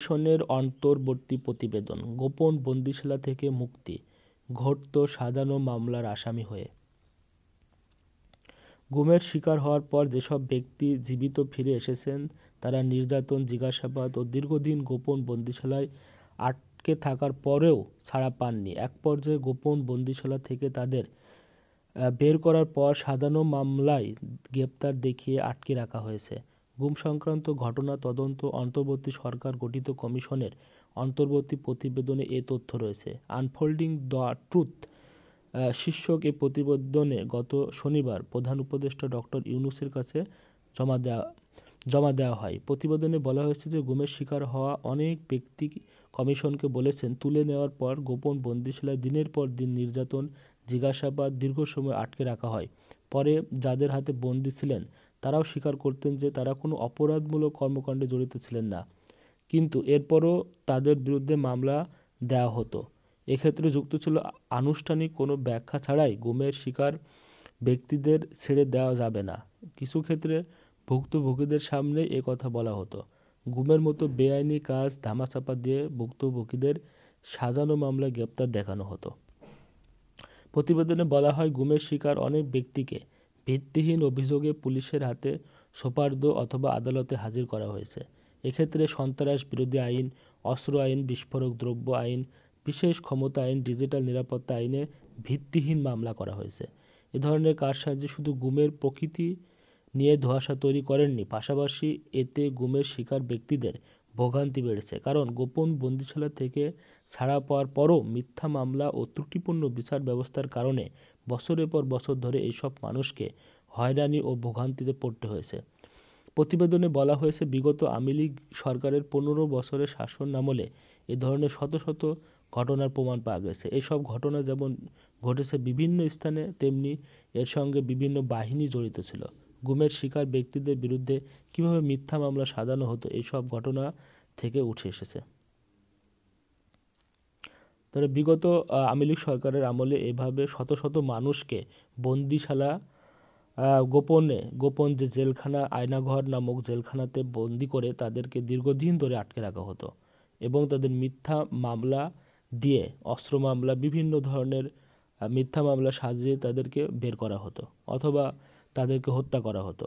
কমিশনের অন্তর্বর্তী প্রতিবেদন। গোপন বন্দিশালা থেকে মুক্তি, ঘটত সাজানো মামলার আসামি হয়ে। গুমের শিকার হওয়ার পর যেসব ব্যক্তি জীবিত ফিরে এসেছেন তারা নির্যাতন, জিজ্ঞাসাবাদ ও দীর্ঘদিন গোপন বন্দিশালায় আটকে থাকার পরেও ছাড়া পাননি। এক পর্যায়ে গোপন বন্দিশালা থেকে তাদের বের করার পর সাজানো মামলায় গ্রেপ্তার দেখিয়ে আটকে রাখা হয়েছে। গুম সংক্রান্ত ঘটনা তদন্ত অন্তর্বর্তী সরকার গঠিত কমিশনের অন্তর্বর্তী প্রতিবেদনে এ তথ্য রয়েছে। আনফোল্ডিং দ্য ট্রুথ শীর্ষক এ প্রতিবেদনে গত শনিবার প্রধান উপদেষ্টা ডক্টর ইউনূসের কাছে জমা দেওয়া হয়। প্রতিবেদনে বলা হয়েছে যে গুমের শিকার হওয়া অনেক ব্যক্তি কমিশনকে বলেছেন, তুলে নেওয়ার পর গোপন বন্দিশালায় দিনের পর দিন নির্যাতন, জিজ্ঞাসাবাদ, দীর্ঘ সময় আটকে রাখা হয়। পরে যাদের হাতে বন্দী ছিলেন তারাও স্বীকার করতেন যে তারা কোনো অপরাধমূলক কর্মকাণ্ডে জড়িত ছিলেন না, কিন্তু এরপরও তাদের বিরুদ্ধে মামলা দেওয়া হতো। এক্ষেত্রে যুক্ত ছিল আনুষ্ঠানিক কোনো ব্যাখ্যা ছাড়াই গুমের শিকার ব্যক্তিদের ছেড়ে দেওয়া যাবে না। কিছু ক্ষেত্রে ভুক্তভোগীদের সামনে এ কথা বলা হতো। গুমের মতো বেআইনি কাজ ধামাচাপা দিয়ে ভুক্তভোগীদের সাজানো মামলায় গ্রেপ্তার দেখানো হতো। প্রতিবেদনে বলা হয়, গুমের শিকার অনেক ব্যক্তিকে ভিত্তিহীন অভিযোগে পুলিশের হাতে সোপর্দ অথবা আদালতে হাজির করা হয়েছে। এক্ষেত্রে সন্ত্রাস বিরোধী আইন, অস্ত্র আইন, বিস্ফোরক দ্রব্য আইন, বিশেষ ক্ষমতা আইন, ডিজিটাল নিরাপত্তা আইনে ভিত্তিহীন মামলা করা হয়েছে। এ ধরনের কারসাজি শুধু গুমের প্রকৃতি নিয়ে ধোঁয়াশা তৈরি করেননি, পাশাপাশি এতে গুমের শিকার ব্যক্তিদের ভোগান্তি বেড়েছে। কারণ গোপন বন্দিশালা থেকে ছাড়া পাওয়ার পরও মিথ্যা মামলা ও ত্রুটিপূর্ণ বিচার ব্যবস্থার কারণে বছরের পর বছর ধরে এইসব মানুষকে হয়রানি ও ভোগান্তিতে পড়তে হয়েছে। প্রতিবেদনে বলা হয়েছে, বিগত আওয়ামী লীগ সরকারের ১৫ বছরের শাসনামলে এ ধরনের শত শত ঘটনার প্রমাণ পাওয়া গেছে। এসব ঘটনা যেমন ঘটেছে বিভিন্ন স্থানে, তেমনি এর সঙ্গে বিভিন্ন বাহিনী জড়িত ছিল। গুমের শিকার ব্যক্তিদের বিরুদ্ধে কীভাবে মিথ্যা মামলা সাজানো হতো এইসব ঘটনা থেকে উঠে এসেছে। তবে বিগত আওয়ামী লীগ সরকারের আমলে এভাবে শত শত মানুষকে বন্দিশালা গোপন যে জেলখানা, আয়নাঘর নামক জেলখানাতে বন্দি করে তাদেরকে দীর্ঘদিন ধরে আটকে রাখা হতো এবং তাদের মিথ্যা মামলা দিয়ে, অস্ত্র মামলা, বিভিন্ন ধরনের মিথ্যা মামলা সাজিয়ে তাদেরকে বের করা হতো অথবা তাদেরকে হত্যা করা হতো।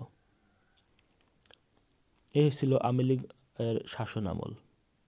এই ছিল আওয়ামী লীগের শাসনামল।